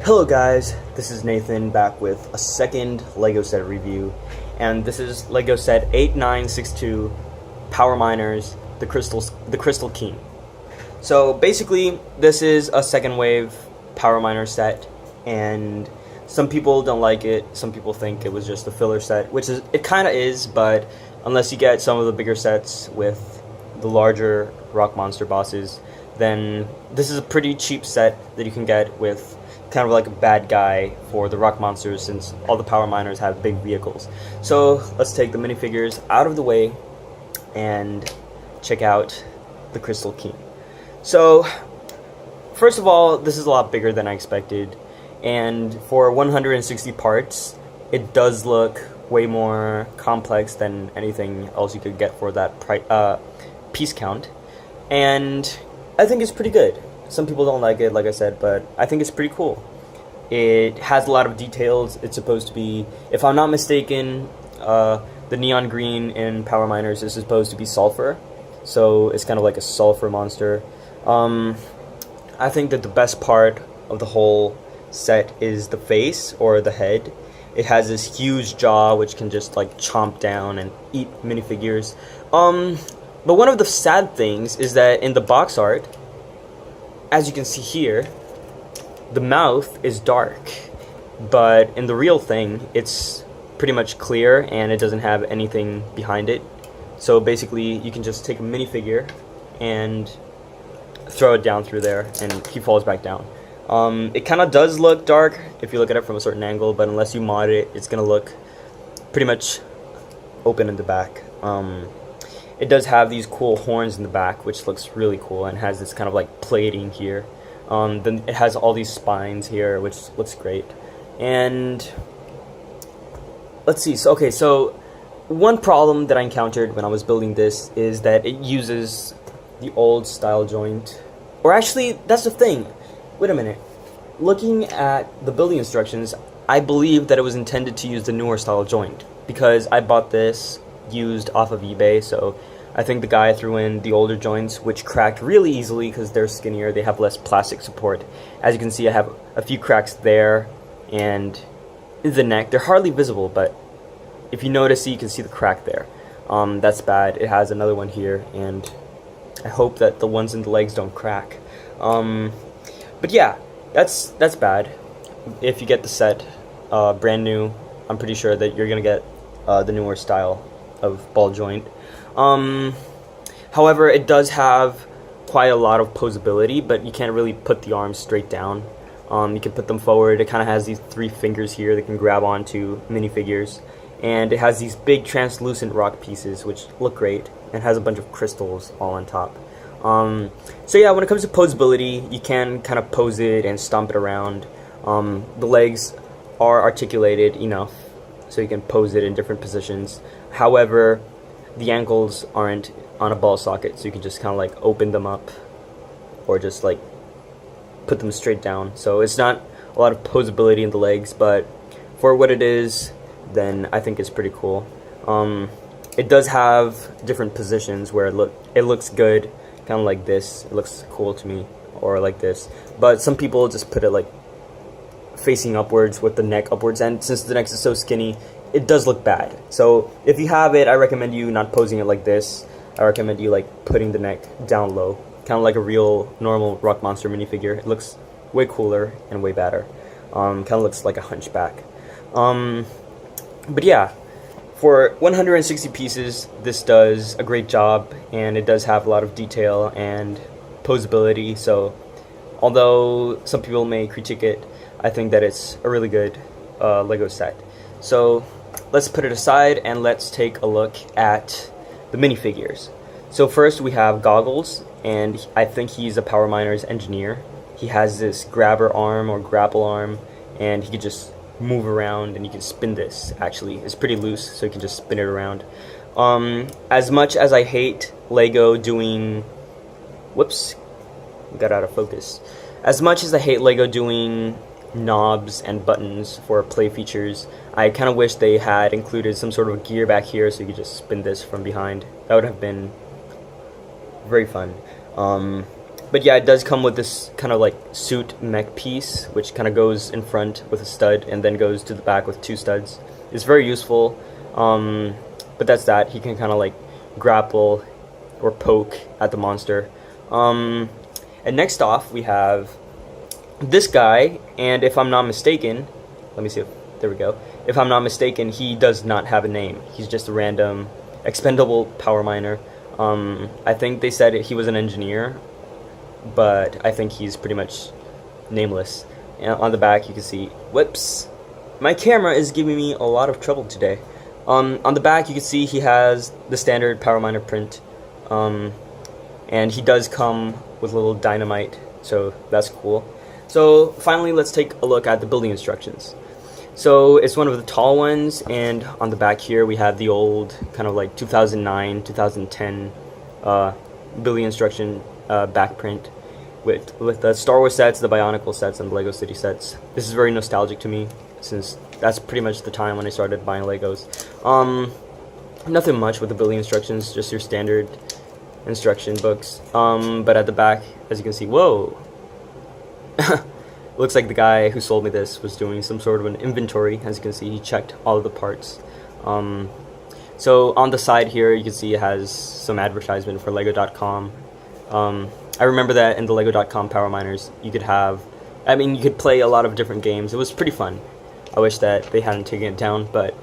Hello guys, this is Nathan back with a second LEGO set review, and this is LEGO set 8962 Power Miners, the Crystal King. So basically, this is a second wave Power Miner set, and some people don't like it, some people think it was just a filler set, which is, it kinda is, but unless you get some of the bigger sets with the larger rock monster bosses, then this is a pretty cheap set that you can get with kind of like a bad guy for the rock monsters, since all the power miners have big vehicles. So let's take the minifigures out of the way and check out the Crystal King. So first of all, this is a lot bigger than I expected, and for 160 parts it does look way more complex than anything else you could get for that piece count, and I think it's pretty good. Some people don't like it, like I said, but I think it's pretty cool. It has a lot of details. It's supposed to be, if I'm not mistaken, the neon green in Power Miners is supposed to be sulfur, so it's kind of like a sulfur monster. I think that the best part of the whole set is the face, or the head. It has this huge jaw which can just like chomp down and eat minifigures. But one of the sad things is that in the box art, as you can see here, the mouth is dark, but in the real thing it's pretty much clear and it doesn't have anything behind it. So basically you can just take a minifigure and throw it down through there and he falls back down. It kind of does look dark if you look at it from a certain angle, but unless you mod it, it's gonna look pretty much open in the back. It does have these cool horns in the back, which looks really cool, and has this kind of like plating here. Then it has all these spines here, which looks great. And let's see. So one problem that I encountered when I was building this is that it uses the old style joint. Or actually, that's the thing. Wait a minute. Looking at the building instructions, I believe that it was intended to use the newer style joint, because I bought this used off of eBay, so I think the guy threw in the older joints, which cracked really easily because they're skinnier, they have less plastic support. As you can see, I have a few cracks there and in the neck. They're hardly visible, but if you notice, you can see the crack there. That's bad. It has another one here, and I hope that the ones in the legs don't crack. But yeah, that's bad. If you get the set brand new, I'm pretty sure that you're gonna get the newer style of ball joint. However, it does have quite a lot of posability, but you can't really put the arms straight down. You can put them forward. It kind of has these 3 fingers here that can grab onto minifigures, and it has these big translucent rock pieces which look great, and has a bunch of crystals all on top. So yeah, when it comes to posability, you can kind of pose it and stomp it around. The legs are articulated enough so you can pose it in different positions. However, the ankles aren't on a ball socket, so you can just kind of like open them up or just like put them straight down. So it's not a lot of posability in the legs, but for what it is, then I think it's pretty cool. It does have different positions where it looks good, kind of like this. It looks cool to me, or like this. But some people just put it like facing upwards with the neck upwards, and since the neck is so skinny, it does look bad. So if you have it, I recommend you not posing it like this. I recommend you like putting the neck down low, kind of like a real normal rock monster minifigure. It looks way cooler and way better. Kind of looks like a hunchback. But yeah, for 160 pieces, this does a great job, and it does have a lot of detail and posability. So although some people may critique it, I think that it's a really good LEGO set. So let's put it aside and let's take a look at the minifigures. So first we have Goggles, and I think he's a Power Miners engineer. He has this grabber arm or grapple arm, and he can just move around, and you can spin this. Actually, it's pretty loose, so you can just spin it around. As much as I hate LEGO doing... Whoops, got out of focus. As much as I hate LEGO doing knobs and buttons for play features, I kind of wish they had included some sort of gear back here so you could just spin this from behind. That would have been very fun. But yeah, it does come with this kind of like suit mech piece, which kind of goes in front with a stud and then goes to the back with 2 studs. It's very useful, but that's that. He can kind of like grapple or poke at the monster. And next off, we have this guy, and if I'm not mistaken, let me see if, there we go. If I'm not mistaken, he does not have a name. He's just a random expendable power miner. I think they said he was an engineer, but I think he's pretty much nameless. And on the back you can see, whoops, my camera is giving me a lot of trouble today. On the back you can see he has the standard power miner print, and he does come with a little dynamite, so that's cool. So finally, let's take a look at the building instructions. So it's one of the tall ones, and on the back here we have the old kind of like 2009, 2010 building instruction back print with the Star Wars sets, the Bionicle sets, and the Lego City sets. This is very nostalgic to me, since that's pretty much the time when I started buying Legos. Nothing much with the building instructions, just your standard instruction books. But at the back, as you can see, whoa! Looks like the guy who sold me this was doing some sort of an inventory. As you can see, he checked all of the parts. So on the side here, you can see it has some advertisement for Lego.com. I remember that in the Lego.com Power Miners, you could have, I mean, you could play a lot of different games. It was pretty fun. I wish that they hadn't taken it down, but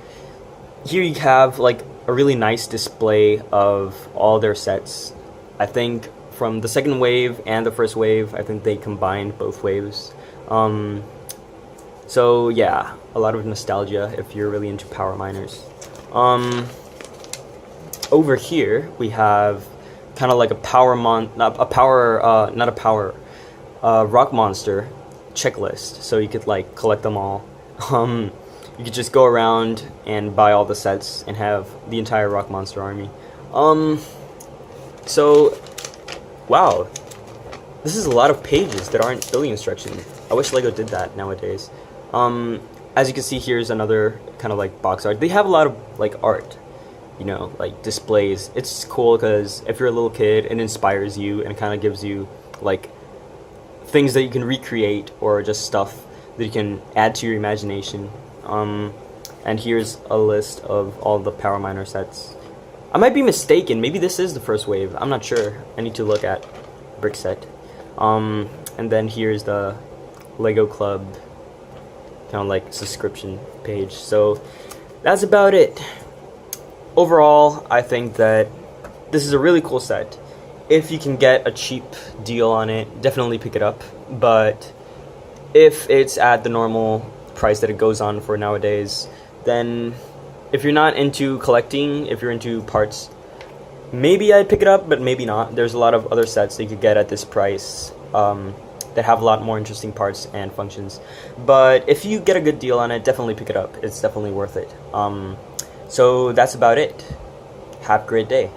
here you have like a really nice display of all their sets. I think from the second wave and the first wave, I think they combined both waves. So yeah, a lot of nostalgia if you're really into power miners. Over here we have kind of like a rock monster checklist, so you could like collect them all. You could just go around and buy all the sets and have the entire rock monster army. So wow, this is a lot of pages that aren't building instructions. I wish Lego did that nowadays. As you can see, here's another kind of like box art. They have a lot of like art, you know, like displays. It's cool because if you're a little kid, it inspires you and kind of gives you like things that you can recreate or just stuff that you can add to your imagination. And here's a list of all the Power Miner sets. I might be mistaken. Maybe this is the first wave. I'm not sure. I need to look at brick set. And then here's the Lego Club kind of like subscription page. So that's about it. Overall, I think that this is a really cool set. If you can get a cheap deal on it, definitely pick it up. But if it's at the normal price that it goes on for nowadays, then if you're not into collecting, if you're into parts, maybe I'd pick it up, but maybe not. There's a lot of other sets that you could get at this price that have a lot more interesting parts and functions. But if you get a good deal on it, definitely pick it up. It's definitely worth it. So that's about it. Have a great day.